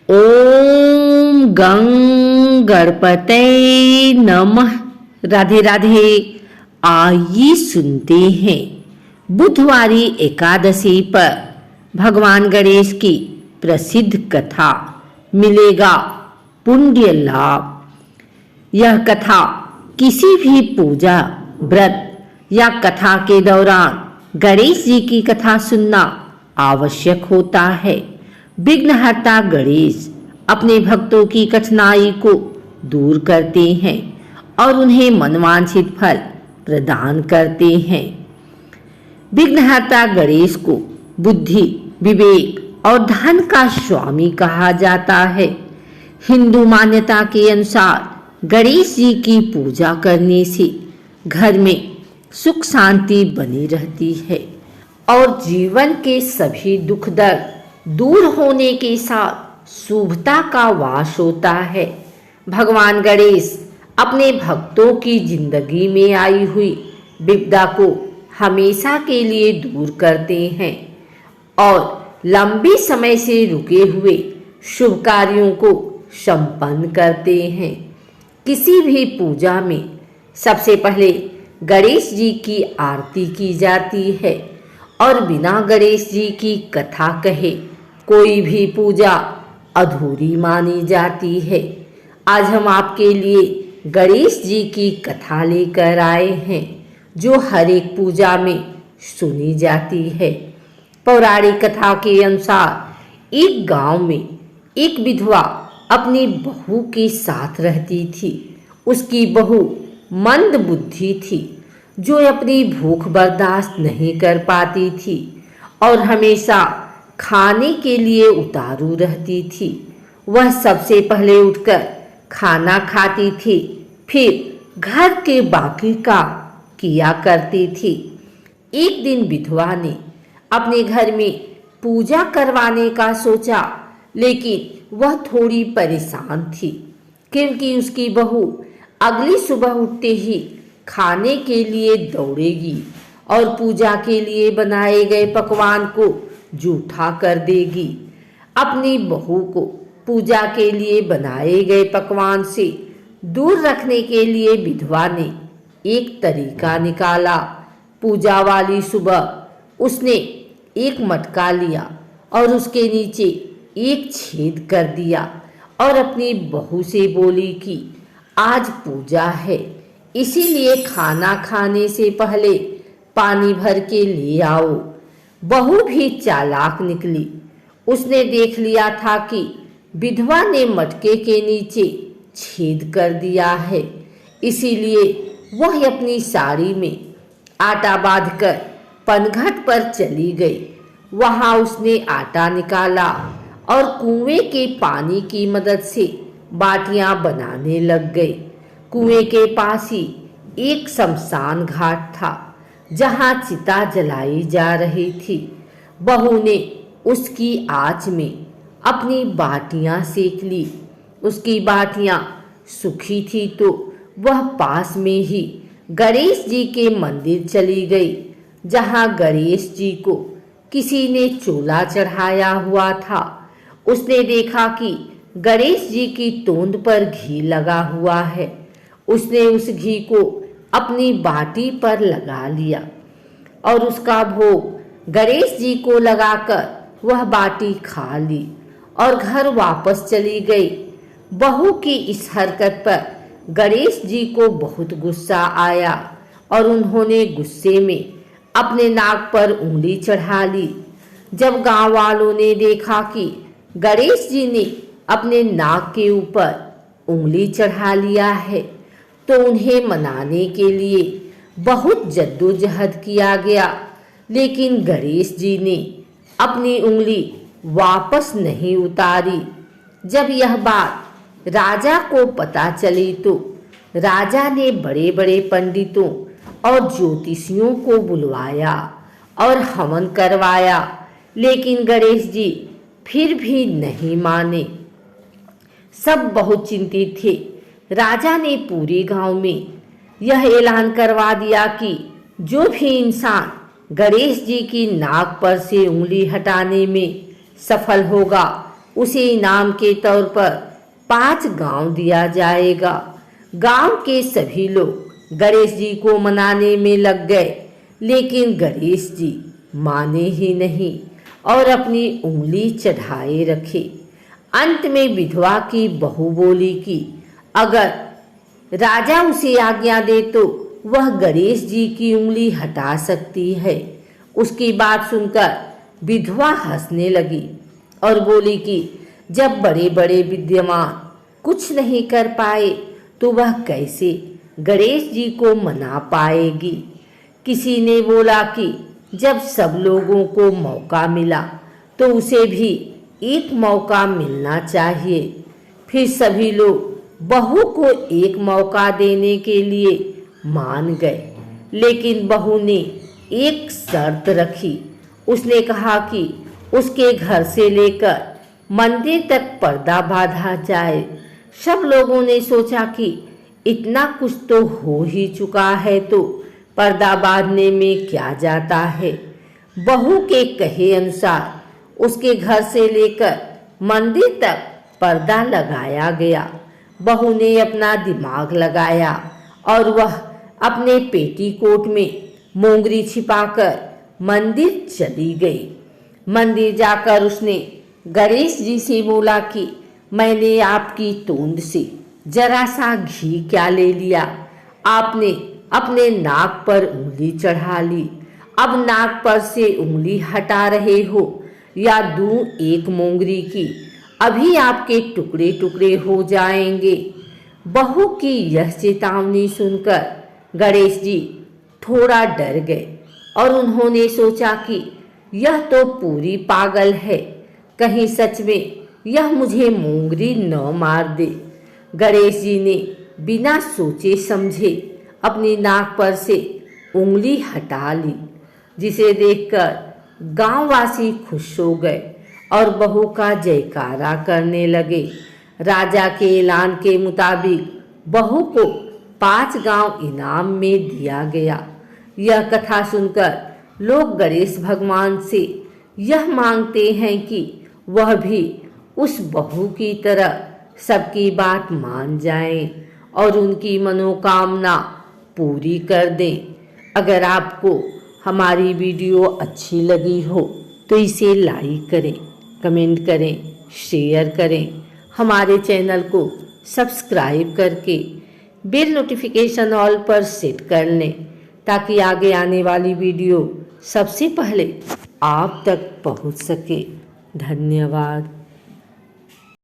ओम गं गणपते नमः। राधे राधे। आइए सुनते हैं बुधवारी एकादशी पर भगवान गणेश की प्रसिद्ध कथा। मिलेगा पुण्य लाभ। यह कथा किसी भी पूजा, व्रत या कथा के दौरान गणेश जी की कथा सुनना आवश्यक होता है। विघ्नहर्ता गणेश अपने भक्तों की कठिनाई को दूर करते हैं और उन्हें मनवांछित फल प्रदान करते हैं। विघ्नहर्ता गणेश को बुद्धि, विवेक और धन का स्वामी कहा जाता है। हिंदू मान्यता के अनुसार गणेश जी की पूजा करने से घर में सुख शांति बनी रहती है और जीवन के सभी दुख दर्द दूर होने के साथ शुभता का वास होता है। भगवान गणेश अपने भक्तों की जिंदगी में आई हुई विपदा को हमेशा के लिए दूर करते हैं और लंबे समय से रुके हुए शुभ कार्यों को संपन्न करते हैं। किसी भी पूजा में सबसे पहले गणेश जी की आरती की जाती है और बिना गणेश जी की कथा कहे कोई भी पूजा अधूरी मानी जाती है। आज हम आपके लिए गणेश जी की कथा लेकर आए हैं जो हर एक पूजा में सुनी जाती है। पौराणिक कथा के अनुसार एक गांव में एक विधवा अपनी बहू के साथ रहती थी। उसकी बहू मंद बुद्धि थी जो अपनी भूख बर्दाश्त नहीं कर पाती थी और हमेशा खाने के लिए उतारू रहती थी। वह सबसे पहले उठकर खाना खाती थी, फिर घर के बाकी काम किया करती थी। एक दिन विधवा ने अपने घर में पूजा करवाने का सोचा, लेकिन वह थोड़ी परेशान थी क्योंकि उसकी बहू अगली सुबह उठते ही खाने के लिए दौड़ेगी और पूजा के लिए बनाए गए पकवान को जूठा कर देगी। अपनी बहू को पूजा के लिए बनाए गए पकवान से दूर रखने के लिए विधवा ने एक तरीका निकाला। पूजा वाली सुबह उसने एक मटका लिया और उसके नीचे एक छेद कर दिया और अपनी बहू से बोली कि आज पूजा है, इसीलिए खाना खाने से पहले पानी भर के ले आओ। बहू भी चालाक निकली। उसने देख लिया था कि विधवा ने मटके के नीचे छेद कर दिया है, इसीलिए वह अपनी साड़ी में आटा बांधकर पनघट पर चली गई। वहां उसने आटा निकाला और कुएं के पानी की मदद से बाटियां बनाने लग गई। कुएं के पास ही एक शमशान घाट था जहां चिता जलाई जा रही थी। बहू ने उसकी आंच में अपनी बाटियां सेक ली। उसकी बाटियां सूखी थी तो वह पास में ही गणेश जी के मंदिर चली गई, जहां गणेश जी को किसी ने चोला चढ़ाया हुआ था। उसने देखा कि गणेश जी की तोंद पर घी लगा हुआ है। उसने उस घी को अपनी बाटी पर लगा लिया और उसका भोग गणेश जी को लगाकर वह बाटी खा ली और घर वापस चली गई। बहू की इस हरकत पर गणेश जी को बहुत गुस्सा आया और उन्होंने गुस्से में अपने नाक पर उंगली चढ़ा ली। जब गांव वालों ने देखा कि गणेश जी ने अपने नाक के ऊपर उंगली चढ़ा लिया है तो उन्हें मनाने के लिए बहुत जद्दोजहद किया गया, लेकिन गणेश जी ने अपनी उंगली वापस नहीं उतारी। जब यह बात राजा को पता चली तो राजा ने बड़े बड़े पंडितों और ज्योतिषियों को बुलवाया और हवन करवाया, लेकिन गणेश जी फिर भी नहीं माने। सब बहुत चिंतित थे। राजा ने पूरे गांव में यह ऐलान करवा दिया कि जो भी इंसान गणेश जी की नाक पर से उंगली हटाने में सफल होगा उसे इनाम के तौर पर 5 गांव दिया जाएगा। गांव के सभी लोग गणेश जी को मनाने में लग गए, लेकिन गणेश जी माने ही नहीं और अपनी उंगली चढ़ाए रखे। अंत में विधवा की बहू बोली कि अगर राजा उसे आज्ञा दे तो वह गणेश जी की उंगली हटा सकती है। उसकी बात सुनकर विधवा हंसने लगी और बोली कि जब बड़े बड़े विद्वान कुछ नहीं कर पाए तो वह कैसे गणेश जी को मना पाएगी। किसी ने बोला कि जब सब लोगों को मौका मिला तो उसे भी एक मौका मिलना चाहिए। फिर सभी लोग बहू को एक मौका देने के लिए मान गए, लेकिन बहू ने एक शर्त रखी। उसने कहा कि उसके घर से लेकर मंदिर तक पर्दा बांधा जाए। सब लोगों ने सोचा कि इतना कुछ तो हो ही चुका है तो पर्दा बांधने में क्या जाता है। बहू के कहे अनुसार उसके घर से लेकर मंदिर तक पर्दा लगाया गया। बहू ने अपना दिमाग लगाया और वह अपने पेटीकोट में मोंगरी छिपाकर मंदिर चली गई। मंदिर जाकर उसने गणेश जी से बोला कि मैंने आपकी तोंद से जरा सा घी क्या ले लिया। आपने अपने नाक पर उंगली चढ़ा ली, अब नाक पर से उंगली हटा रहे हो या दूं एक मोंगरी की, अभी आपके टुकड़े टुकड़े हो जाएंगे। बहू की यह चेतावनी सुनकर गणेश जी थोड़ा डर गए और उन्होंने सोचा कि यह तो पूरी पागल है, कहीं सच में यह मुझे मोंगरी न मार दे। गणेश जी ने बिना सोचे समझे अपनी नाक पर से उंगली हटा ली, जिसे देखकर गांववासी खुश हो गए और बहू का जयकारा करने लगे। राजा के ऐलान के मुताबिक बहू को 5 गांव इनाम में दिया गया। यह कथा सुनकर लोग गणेश भगवान से यह मांगते हैं कि वह भी उस बहू की तरह सबकी बात मान जाएं और उनकी मनोकामना पूरी कर दें। अगर आपको हमारी वीडियो अच्छी लगी हो तो इसे लाइक करें, कमेंट करें, शेयर करें। हमारे चैनल को सब्सक्राइब करके बेल नोटिफिकेशन ऑल पर सेट कर लें ताकि आगे आने वाली वीडियो सबसे पहले आप तक पहुंच सके। धन्यवाद।